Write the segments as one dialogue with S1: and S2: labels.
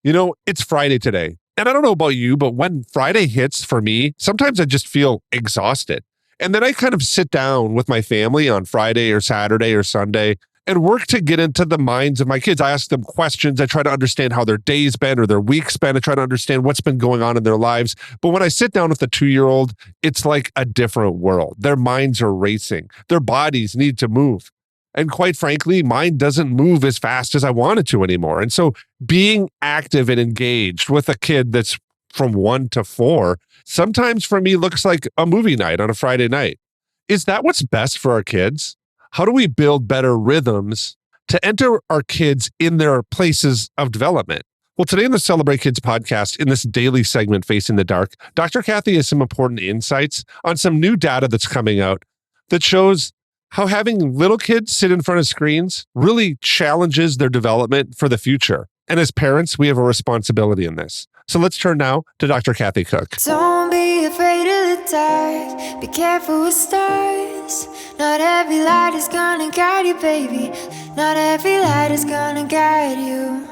S1: It's Friday today. And I don't know about you, but when Friday hits for me, sometimes I just feel exhausted. And then I kind of sit down with my family on Friday or Saturday or Sunday and work to get into the minds of my kids. I ask them questions. I try to understand how their day's been or their week's been. I try to understand what's been going on in their lives. But when I sit down with a 2-year-old, it's like a different world. Their minds are racing. Their bodies need to move. And quite frankly, mine doesn't move as fast as I want it to anymore. And so being active and engaged with a kid that's from 1 to 4, sometimes for me looks like a movie night on a Friday night. Is that what's best for our kids? How do we build better rhythms to enter our kids in their places of development? Well, today in the Celebrate Kids podcast, in this daily segment, Facing the Dark, Dr. Kathy has some important insights on some new data that's coming out that shows how having little kids sit in front of screens really challenges their development for the future. And as parents, we have a responsibility in this. So let's turn now to Dr. Kathy Cook.
S2: Don't be afraid of the dark. Be careful with stars. Not every light is gonna guide you, baby. Not every light is gonna guide you.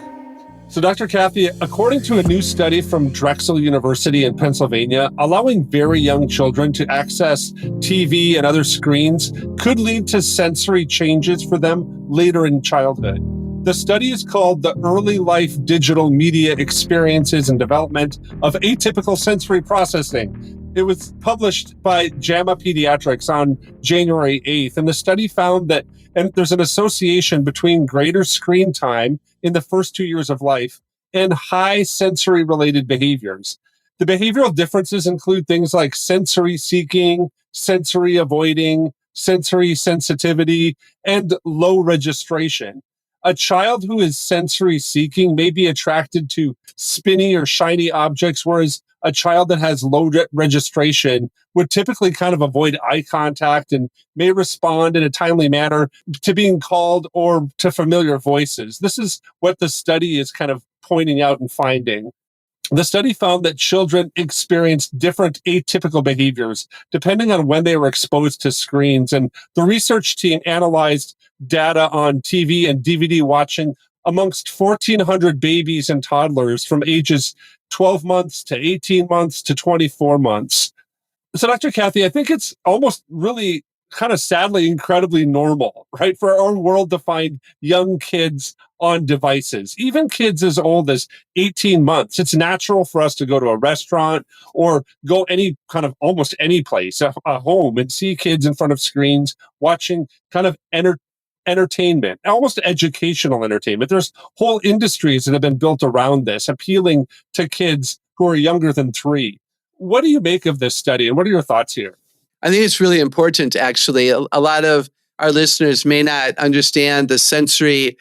S1: So Dr. Kathy, according to a new study from Drexel University in Pennsylvania, allowing very young children to access TV and other screens could lead to sensory changes for them later in childhood. The study is called the Early Life Digital Media Experiences and Development of Atypical Sensory Processing. It was published by JAMA Pediatrics on January 8th, and the study found that there's an association between greater screen time in the first 2 years of life and high sensory-related behaviors. The behavioral differences include things like sensory seeking, sensory avoiding, sensory sensitivity, and low registration. A child who is sensory seeking may be attracted to spinny or shiny objects, whereas a child that has low registration would typically kind of avoid eye contact and may respond in a timely manner to being called or to familiar voices. This is what the study is kind of pointing out and finding. The study found that children experienced different atypical behaviors depending on when they were exposed to screens. And the research team analyzed data on TV and DVD watching amongst 1,400 babies and toddlers from ages 12 months to 18 months to 24 months. So, Dr. Kathy, I think it's almost really kind of sadly incredibly normal, right, for our world to find young kids on devices, even kids as old as 18 months. It's natural for us to go to a restaurant or go any kind of almost any place, a home, and see kids in front of screens watching kind of entertainment, almost educational entertainment. There's whole industries that have been built around this, appealing to kids who are younger than 3. What do you make of this study, and what are your thoughts here?
S3: I think it's really important, actually. A lot of our listeners may not understand the sensory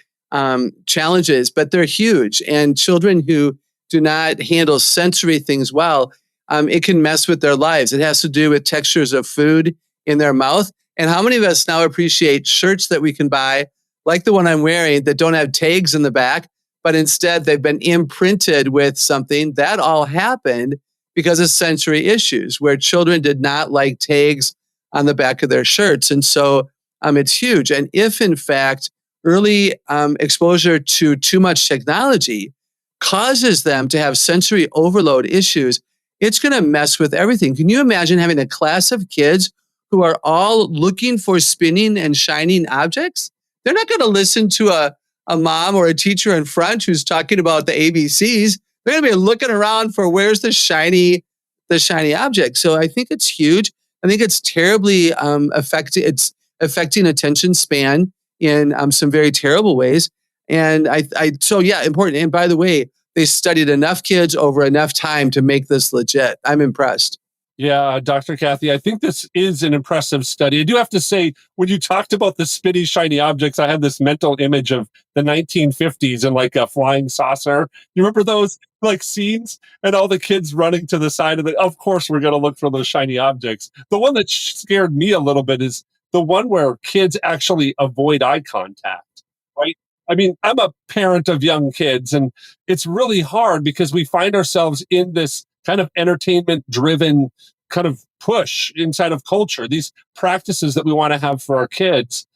S3: challenges, but they're huge. And children who do not handle sensory things well, it can mess with their lives. It has to do with textures of food in their mouth. And how many of us now appreciate shirts that we can buy, like the one I'm wearing, that don't have tags in the back, but instead they've been imprinted with something? That all happened because of sensory issues, where children did not like tags on the back of their shirts. And so it's huge. And if, in fact, early exposure to too much technology causes them to have sensory overload issues, it's going to mess with everything. Can you imagine having a class of kids who are all looking for spinning and shining objects? They're not going to listen to a mom or a teacher in front who's talking about the ABCs. They're going to be looking around for where's the shiny object. So I think it's huge. I think it's terribly affecting attention span in some very terrible ways. And important. And by the way, they studied enough kids over enough time to make this legit. I'm impressed.
S1: Yeah, Dr. Kathy, I think this is an impressive study. I do have to say, when you talked about the spinny, shiny objects, I had this mental image of the 1950s and like a flying saucer. You remember those like scenes and all the kids running to the side of of course, we're going to look for those shiny objects. The one that scared me a little bit is the one where kids actually avoid eye contact, right? I mean, I'm a parent of young kids, and it's really hard because we find ourselves in this kind of entertainment-driven kind of push inside of culture, these practices that we want to have for our kids.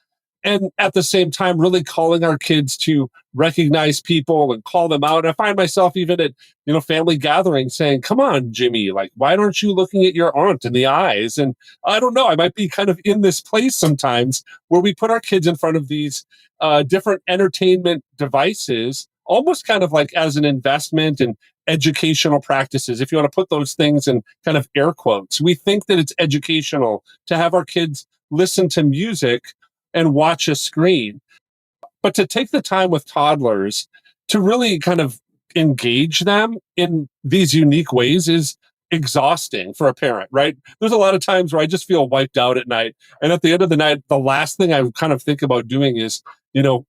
S1: and at the same time really calling our kids to recognize people and call them out. I find myself even at family gatherings saying, come on, Jimmy, like, why aren't you looking at your aunt in the eyes? And I don't know, I might be kind of in this place sometimes where we put our kids in front of these different entertainment devices, almost kind of like as an investment in educational practices, if you want to put those things in kind of air quotes. We think that it's educational to have our kids listen to music and watch a screen. But to take the time with toddlers to really kind of engage them in these unique ways is exhausting for a parent, right? There's a lot of times where I just feel wiped out at night. And at the end of the night, the last thing I kind of think about doing is, you know,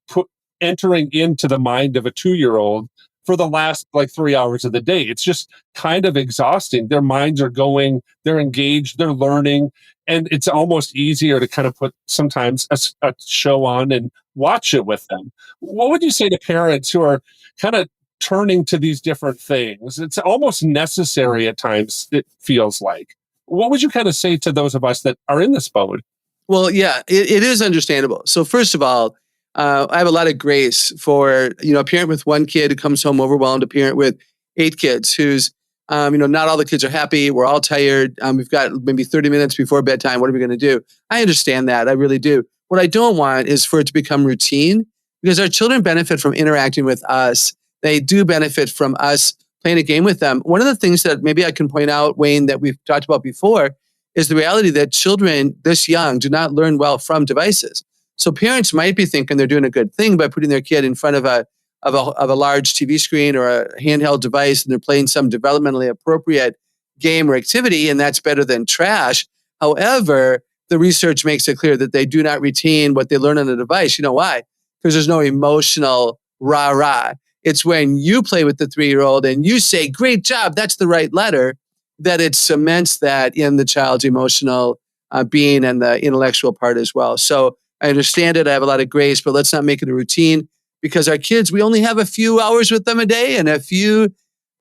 S1: put entering into the mind of a 2-year-old for the last like 3 hours of the day. It's just kind of exhausting. Their minds are going, they're engaged, they're learning, and it's almost easier to kind of put sometimes a show on and watch it with them. What would you say to parents who are kind of turning to these different things? It's almost necessary at times, it feels like. What would you kind of say to those of us that are in this boat?
S3: Well, yeah, it is understandable. So first of all, I have a lot of grace for, a parent with one kid who comes home overwhelmed, a parent with 8 kids who's, not all the kids are happy. We're all tired. We've got maybe 30 minutes before bedtime. What are we going to do? I understand that. I really do. What I don't want is for it to become routine, because our children benefit from interacting with us. They do benefit from us playing a game with them. One of the things that maybe I can point out, Wayne, that we've talked about before is the reality that children this young do not learn well from devices. So parents might be thinking they're doing a good thing by putting their kid in front of a large TV screen or a handheld device, and they're playing some developmentally appropriate game or activity, and that's better than trash. However, the research makes it clear that they do not retain what they learn on the device. You know why? Because there's no emotional rah-rah. It's when you play with the 3-year-old and you say, great job, that's the right letter, that it cements that in the child's emotional being and the intellectual part as well. So I understand it. I have a lot of grace, but let's not make it a routine, because our kids, we only have a few hours with them a day and a few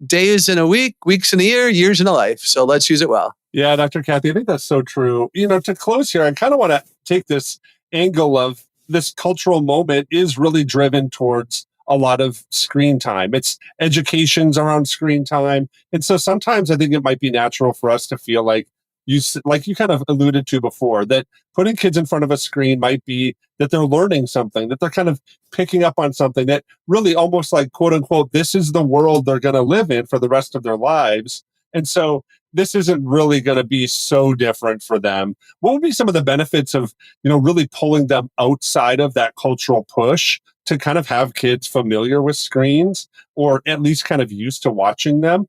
S3: days in a week, weeks in a year, years in a life. So let's use it well.
S1: Yeah, Dr. Kathy, I think that's so true. To close here, I kind of want to take this angle of this cultural moment is really driven towards a lot of screen time. It's educations around screen time. And so sometimes I think it might be natural for us to feel like you kind of alluded to before, that putting kids in front of a screen might be that they're learning something, that they're kind of picking up on something that really almost like, quote unquote, this is the world they're going to live in for the rest of their lives. And so this isn't really going to be so different for them. What would be some of the benefits of, really pulling them outside of that cultural push to kind of have kids familiar with screens, or at least kind of used to watching them?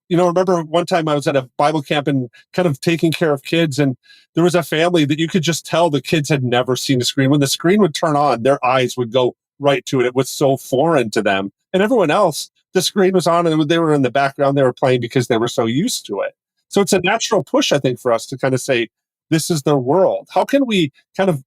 S1: Remember one time I was at a Bible camp and kind of taking care of kids, and there was a family that you could just tell the kids had never seen a screen. When the screen would turn on, their eyes would go right to it. It was so foreign to them. And everyone else, the screen was on and they were in the background, they were playing because they were so used to it. So it's a natural push, I think, for us to kind of say, this is their world. How can we kind of,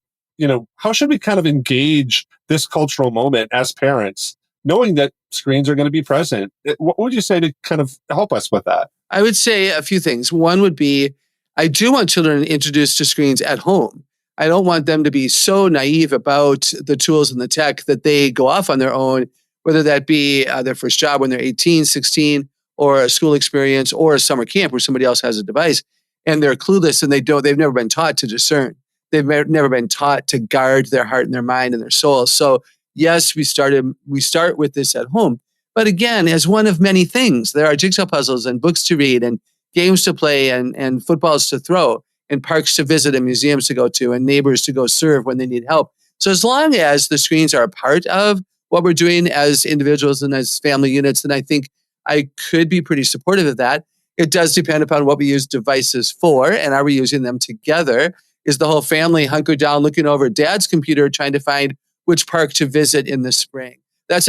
S1: how should we kind of engage this cultural moment as parents, knowing that screens are going to be present? What would you say to kind of help us with that?
S3: I would say a few things. One would be, I do want children introduced to screens at home. I don't want them to be so naive about the tools and the tech that they go off on their own, whether that be their first job when they're 18, 16, or a school experience or a summer camp where somebody else has a device and they're clueless and they've never been taught to discern. They've never been taught to guard their heart and their mind and their soul. So yes, we start with this at home. But again, as one of many things, there are jigsaw puzzles and books to read and games to play and footballs to throw and parks to visit and museums to go to and neighbors to go serve when they need help. So as long as the screens are a part of what we're doing as individuals and as family units, then I think I could be pretty supportive of that. It does depend upon what we use devices for, and are we using them together? Is the whole family hunkered down looking over dad's computer trying to find which park to visit in the spring? That's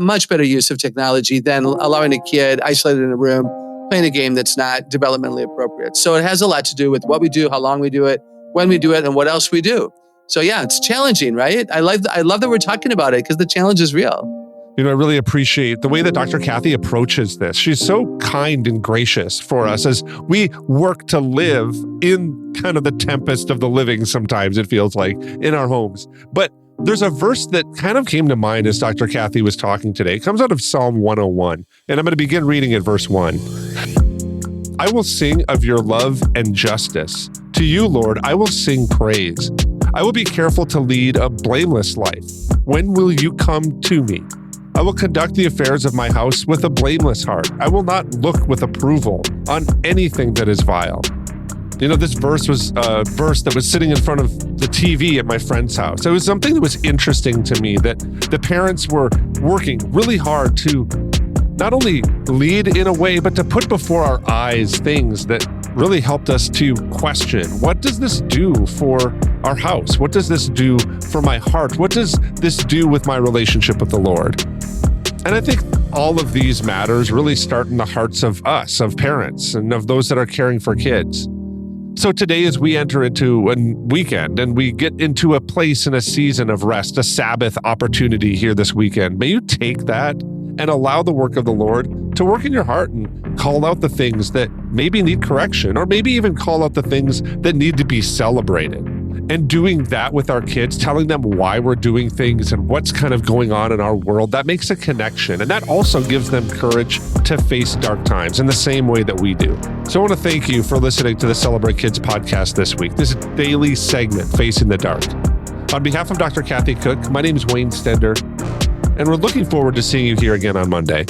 S3: much better use of technology than allowing a kid isolated in a room playing a game that's not developmentally appropriate. So it has a lot to do with what we do, how long we do it, when we do it, and what else we do. So yeah, it's challenging, right? I love that we're talking about it because the challenge is real.
S1: I really appreciate the way that Dr. Kathy approaches this. She's so kind and gracious for us as we work to live in kind of the tempest of the living, sometimes it feels like, in our homes. But there's a verse that kind of came to mind as Dr. Kathy was talking today. It comes out of Psalm 101, and I'm going to begin reading at verse 1. I will sing of your love and justice. To you, Lord, I will sing praise. I will be careful to lead a blameless life. When will you come to me? I will conduct the affairs of my house with a blameless heart. I will not look with approval on anything that is vile. This verse was a verse that was sitting in front of the TV at my friend's house. It was something that was interesting to me, that the parents were working really hard to not only lead in a way, but to put before our eyes things that really helped us to question, what does this do for our house? What does this do for my heart? What does this do with my relationship with the Lord? And I think all of these matters really start in the hearts of us, of parents, and of those that are caring for kids. So today, as we enter into a weekend and we get into a place and a season of rest, a Sabbath opportunity here this weekend, may you take that and allow the work of the Lord to work in your heart and call out the things that maybe need correction, or maybe even call out the things that need to be celebrated. And doing that with our kids, telling them why we're doing things and what's kind of going on in our world, that makes a connection. And that also gives them courage to face dark times in the same way that we do. So I want to thank you for listening to the Celebrate Kids podcast this week, this daily segment, Facing the Dark. On behalf of Dr. Kathy Cook, my name is Wayne Stender, and we're looking forward to seeing you here again on Monday.